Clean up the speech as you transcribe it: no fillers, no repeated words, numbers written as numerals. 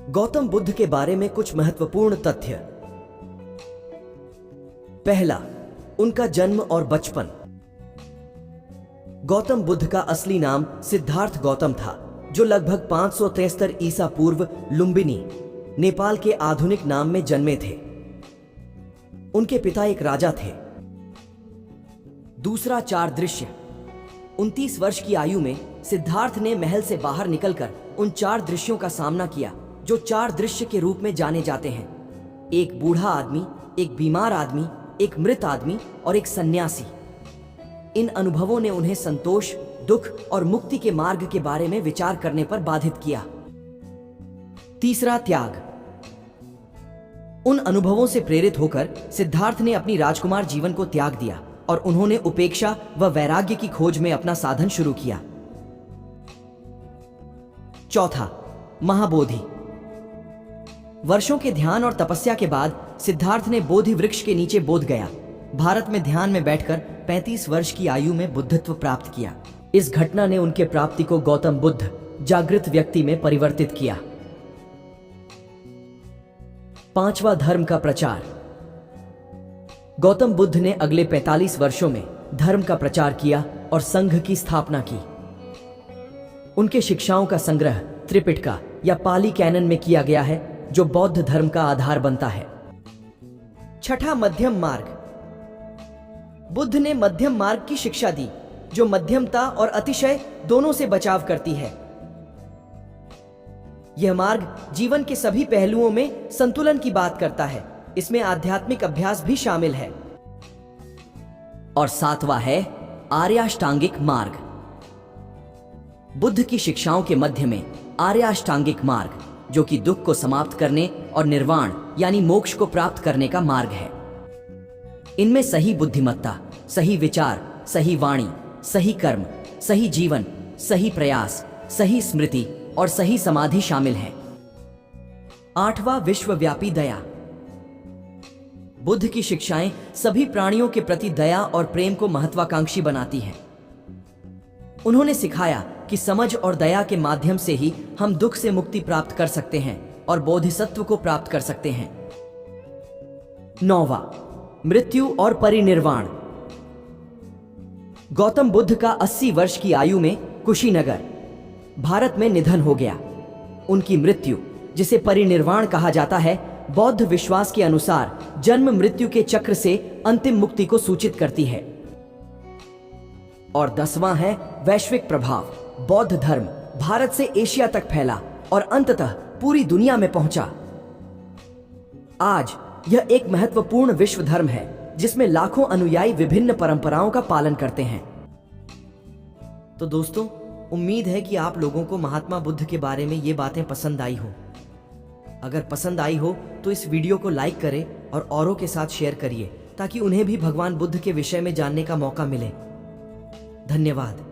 गौतम बुद्ध के बारे में कुछ महत्वपूर्ण तथ्य। पहला, उनका जन्म और बचपन। गौतम बुद्ध का असली नाम सिद्धार्थ गौतम था, जो लगभग 573 ईसा पूर्व लुम्बिनी, नेपाल के आधुनिक नाम में जन्मे थे। उनके पिता एक राजा थे। दूसरा, 4 दृश्य। 29 वर्ष की आयु में सिद्धार्थ ने महल से बाहर निकलकर उन 4 दृश्यों का सामना किया, जो 4 दृश्य के रूप में जाने जाते हैं: एक बूढ़ा आदमी, एक बीमार आदमी, एक मृत आदमी और एक सन्यासी। इन अनुभवों ने उन्हें संतोष, दुख और मुक्ति के मार्ग के बारे में विचार करने पर बाधित किया। तीसरा, त्याग। उन अनुभवों से प्रेरित होकर सिद्धार्थ ने अपनी राजकुमार जीवन को त्याग दिया और उन्होंने उपेक्षा व वैराग्य की खोज में अपना साधन शुरू किया। चौथा, महाबोधि। वर्षों के ध्यान और तपस्या के बाद सिद्धार्थ ने बोधि वृक्ष के नीचे बोध गया, भारत में ध्यान में बैठकर 35 वर्ष की आयु में बुद्धत्व प्राप्त किया। इस घटना ने उनके प्राप्ति को गौतम बुद्ध जागृत व्यक्ति में परिवर्तित किया। पांचवा, धर्म का प्रचार। गौतम बुद्ध ने अगले 45 वर्षों में धर्म का प्रचार किया और संघ की स्थापना की। उनके शिक्षाओं का संग्रह त्रिपिटका या पाली कैनन में किया गया है, जो बौद्ध धर्म का आधार बनता है। छठा, मध्यम मार्ग। बुद्ध ने मध्यम मार्ग की शिक्षा दी, जो मध्यमता और अतिशय दोनों से बचाव करती है। यह मार्ग जीवन के सभी पहलुओं में संतुलन की बात करता है। इसमें आध्यात्मिक अभ्यास भी शामिल है। और 7वां है आर्याष्टांगिक मार्ग। बुद्ध की शिक्षाओं के मध्य में आर्याष्टांगिक मार्ग, जो कि दुख को समाप्त करने और निर्वाण यानी मोक्ष को प्राप्त करने का मार्ग है। इनमें सही बुद्धिमत्ता, सही विचार, सही वाणी, सही कर्म, सही जीवन, सही प्रयास, सही स्मृति और सही समाधि शामिल है। 8वां, विश्वव्यापी दया। बुद्ध की शिक्षाएं सभी प्राणियों के प्रति दया और प्रेम को महत्वाकांक्षी बनाती हैं। उन्होंने सिखाया कि समझ और दया के माध्यम से ही हम दुख से मुक्ति प्राप्त कर सकते हैं और बोधिसत्व को प्राप्त कर सकते हैं। 9वां, मृत्यु और परिनिर्वाण। गौतम बुद्ध का 80 वर्ष की आयु में कुशीनगर, भारत में निधन हो गया। उनकी मृत्यु, जिसे परिनिर्वाण कहा जाता है, बौद्ध विश्वास के अनुसार जन्म मृत्यु के चक्र से अंतिम मुक्ति को सूचित करती है। और 10वां है वैश्विक प्रभाव। बौद्ध धर्म भारत से एशिया तक फैला और अंततः पूरी दुनिया में पहुंचा। आज यह एक महत्वपूर्ण विश्व धर्म है, जिसमें लाखों अनुयायी विभिन्न परंपराओं का पालन करते हैं। तो दोस्तों, उम्मीद है कि आप लोगों को महात्मा बुद्ध के बारे में ये बातें पसंद आई हो। अगर पसंद आई हो तो इस वीडियो को लाइक करें और औरों के साथ शेयर करिए, ताकि उन्हें भी भगवान बुद्ध के विषय में जानने का मौका मिले। धन्यवाद।